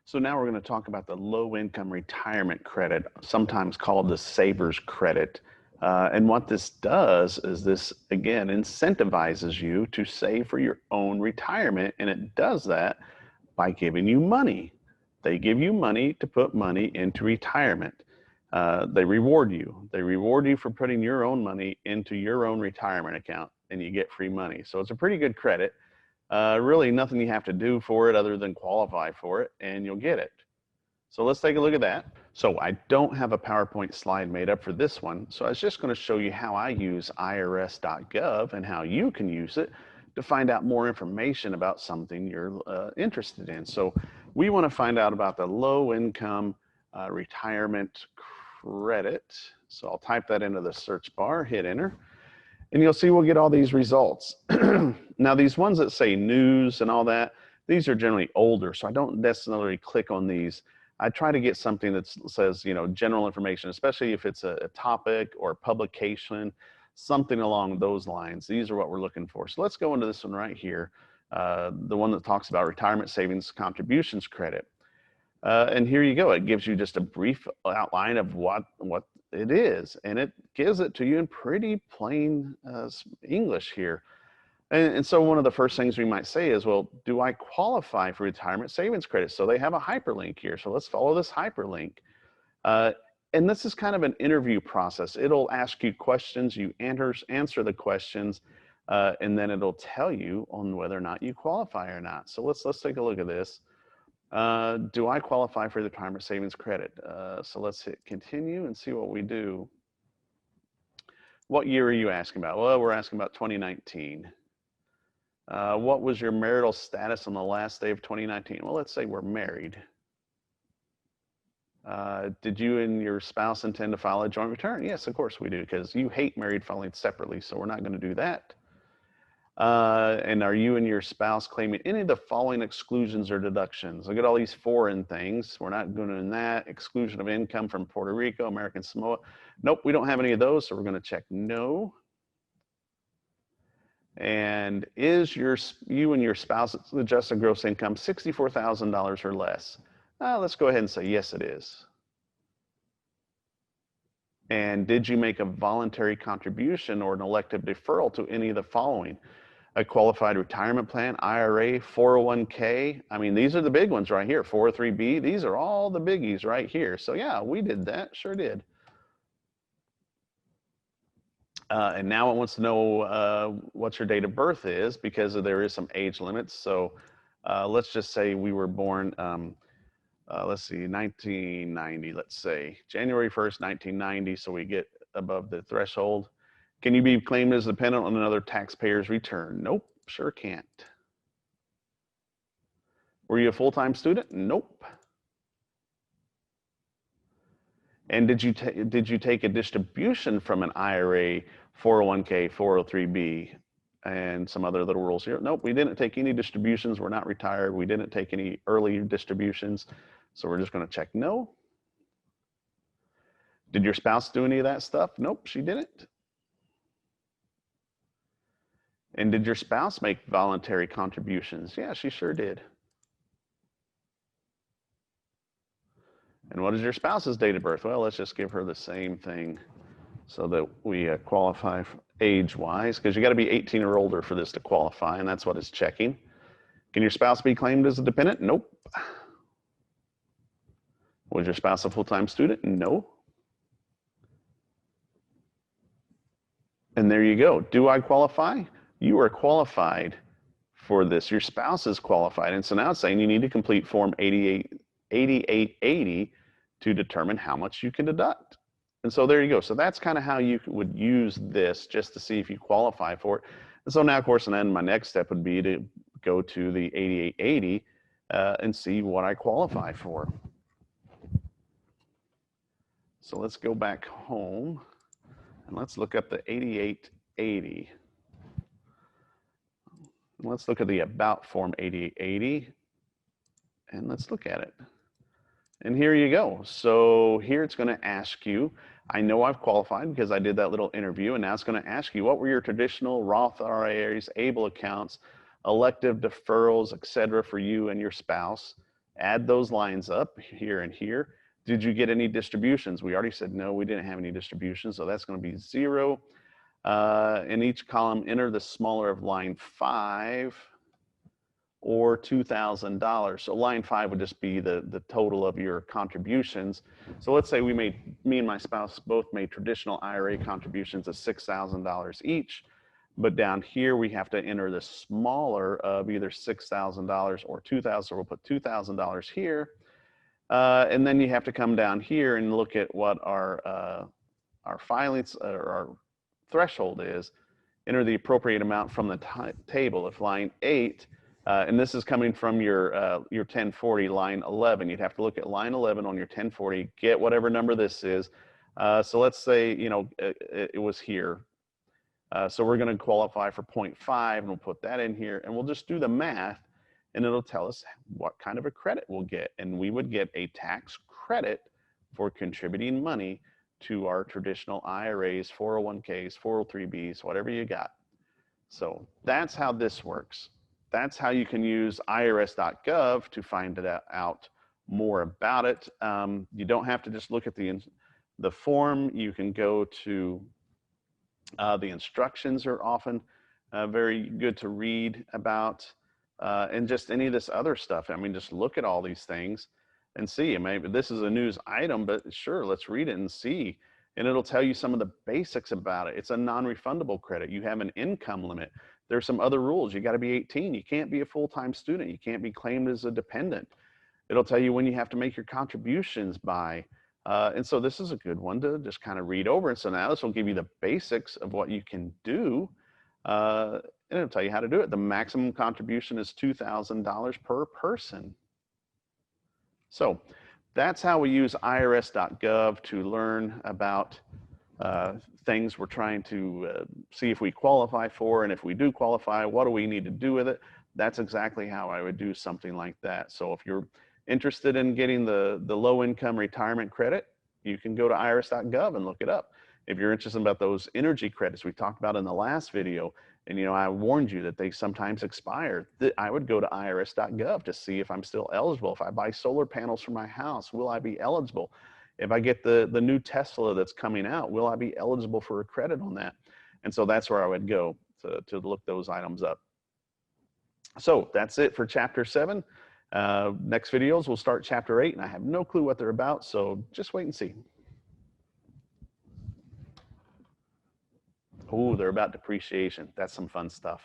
So now we're going to talk about the low-income retirement credit, sometimes called the saver's credit. And what this does is this, again, incentivizes you to save for your own retirement. And it does that by giving you money. They give you money to put money into retirement. They reward you. They reward you for putting your own money into your own retirement account, and you get free money. So it's a pretty good credit. Really nothing you have to do for it other than qualify for it, and you'll get it. So let's take a look at that. So I don't have a PowerPoint slide made up for this one, so I was just going to show you how I use irs.gov and how you can use it to find out more information about something you're interested in. So we want to find out about the low-income retirement credit. So I'll type that into the search bar, hit enter. And you'll see we'll get all these results. Now, these ones that say news and all that, these are generally older, so I don't necessarily click on these. I try to get something that says, you know, general information, especially if it's a topic or a publication, something along those lines. These are what we're looking for. So let's go into this one right here, the one that talks about retirement savings contributions credit. And here you go. It gives you just a brief outline of what it is, and it gives it to you in pretty plain English here. And so one of the first things we might say is, well, do I qualify for retirement savings credit? So they have a hyperlink here. So let's follow this hyperlink. And this is kind of an interview process. It'll ask you questions, you answer the questions, and then it'll tell you on whether or not you qualify or not. So let's take a look at this. Do I qualify for the retirement savings credit? So let's hit continue and see what we do. What year are you asking about? Well, we're asking about 2019. What was your marital status on the last day of 2019? Well, let's say we're married. Did you and your spouse intend to file a joint return? Yes, of course we do, because you hate married filing separately, so we're not going to do that. And are you and your spouse claiming any of the following exclusions or deductions? Look at all these foreign things. We're not doing that. Exclusion of income from Puerto Rico, American Samoa. Nope, we don't have any of those, so we're going to check no. And is you and your spouse's adjusted gross income $64,000 or less? Let's go ahead and say yes, it is. And did you make a voluntary contribution or an elective deferral to any of the following? A qualified retirement plan, IRA, 401k. I mean, these are the big ones right here, 403b. These are all the biggies right here. So yeah, we did that, sure did. And now it wants to know what your date of birth is, because there is some age limits. So let's just say we were born, let's see, 1990, let's say, January 1st, 1990, so we get above the threshold. Can you be claimed as dependent on another taxpayer's return? Nope, sure can't. Were you a full-time student? Nope. And did you take a distribution from an IRA, 401k, 403b, and some other little rules here? Nope, we didn't take any distributions. We're not retired. We didn't take any early distributions. So we're just going to check no. Did your spouse do any of that stuff? Nope, she didn't. And did your spouse make voluntary contributions? Yeah, she sure did. And what is your spouse's date of birth? Well, let's just give her the same thing so that we qualify age-wise, because you got to be 18 or older for this to qualify, and that's what it's checking. Can your spouse be claimed as a dependent? Nope. Was your spouse a full-time student? No. And there you go. Do I qualify? You are qualified for this. Your spouse is qualified. And so now it's saying you need to complete Form 8880 to determine how much you can deduct. And so there you go. So that's kind of how you would use this, just to see if you qualify for it. And so now, of course, and then my next step would be to go to the 8880 and see what I qualify for. So let's go back home and let's look up the 8880. Let's look at the About Form 8880, and let's look at it. And here you go. So here it's going to ask you, I know I've qualified because I did that little interview, and now it's going to ask you, what were your traditional Roth IRAs, ABLE accounts, elective deferrals, etc. for you and your spouse, add those lines up here and here. Did you get any distributions? We already said no, we didn't have any distributions, so that's going to be 0. In each column, enter the smaller of line 5 or $2,000. So line 5 would just be the total of your contributions. So let's say me and my spouse both made traditional IRA contributions of $6,000 each, but down here we have to enter the smaller of either $6,000 or $2,000. So we'll put $2,000 here, and then you have to come down here and look at what our filings or our threshold is. Enter the appropriate amount from the table. If line 8, and this is coming from your 1040 line 11. You'd have to look at line 11 on your 1040, get whatever number this is. So let's say, it was here. So we're going to qualify for 0.5, and we'll put that in here, and we'll just do the math, and it'll tell us what kind of a credit we'll get. And we would get a tax credit for contributing money to our traditional IRAs, 401ks, 403bs, whatever you got. So that's how this works. That's how you can use irs.gov to find out more about it. You don't have to just look at the form. You can go to the instructions are often very good to read about, and just any of this other stuff. I mean, just look at all these things and see. Maybe this is a news item, but sure, let's read it and see. And it'll tell you some of the basics about it. It's a non-refundable credit. You have an income limit. There's some other rules. You got to be 18. You can't be a full-time student. You can't be claimed as a dependent. It'll tell you when you have to make your contributions by. And so this is a good one to just kind of read over. And so now this will give you the basics of what you can do. And it'll tell you how to do it. The maximum contribution is $2,000 per person. So that's how we use irs.gov to learn about things we're trying to see if we qualify for, and if we do qualify, what do we need to do with it? That's exactly how I would do something like that. So if you're interested in getting the low income retirement credit, you can go to irs.gov and look it up. If you're interested about those energy credits we talked about in the last video, and I warned you that they sometimes expire, I would go to irs.gov to see if I'm still eligible. If I buy solar panels for my house, will I be eligible? If I get the new Tesla that's coming out, will I be eligible for a credit on that? And so that's where I would go to look those items up. So that's it for chapter 7. Next videos, we'll start chapter 8, and I have no clue what they're about, so just wait and see. Oh, they're about depreciation. That's some fun stuff.